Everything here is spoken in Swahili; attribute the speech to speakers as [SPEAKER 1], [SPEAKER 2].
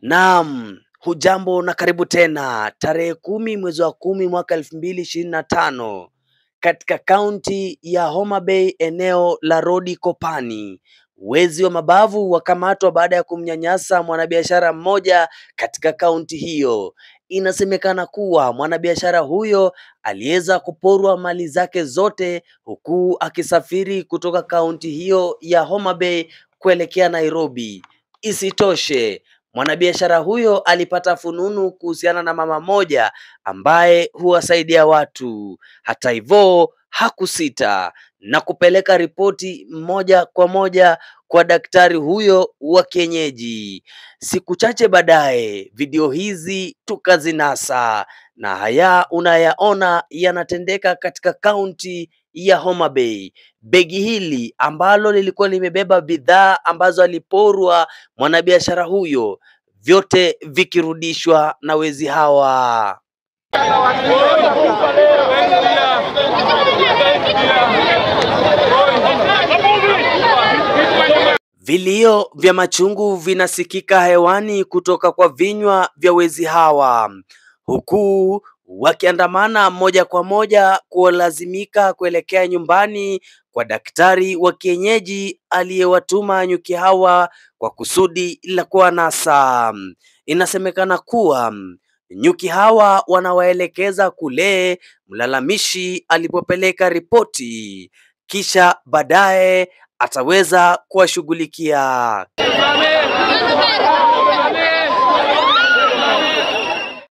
[SPEAKER 1] Naam, hujambo na karibu tena. Tarehe 10 mwezi wa 10 mwaka 2025 katika kaunti ya Homa Bay, eneo la Rodi Kopani, wezi wa mabavu wakamatwa baada ya kumnyanyasa mwanabiashara mmoja katika kaunti hiyo. Inasemekana kuwa mwanabiashara huyo aliweza kuporwa mali zake zote huku akisafiri kutoka kaunti hiyo ya Homa Bay kuelekea Nairobi. Isitoshe, mwanabiashara huyo alipata fununu kuhusiana na mama moja ambaye huwasaidia watu. Hata hivyo hakusita na kupeleka ripoti moja kwa moja kwa daktari huyo wa kienyeji. Siku chache baadaye video hizi tukazinasa, na haya unayaona yanatendeka katika kaunti ya Homa Bay. Begi hili ambalo lilikuwa limebeba bidhaa ambazo aliporwa mwanabiashara huyo, vyote vikirudishwa na wezi hawa. Vilio vya machungu vinasikika hewani kutoka kwa vinywa vya wezi hawa, huku wakiandamana moja kwa moja kulazimika kuelekea nyumbani kwa daktari wa kienyeji aliyewatuma nyuki hawa kwa kusudi la kuwanasa. Inasemekana kuwa nyuki hawa wanawaelekeza kule mlalamishi alipopeleka ripoti, kisha baadaye ataweza kuwashughulikia.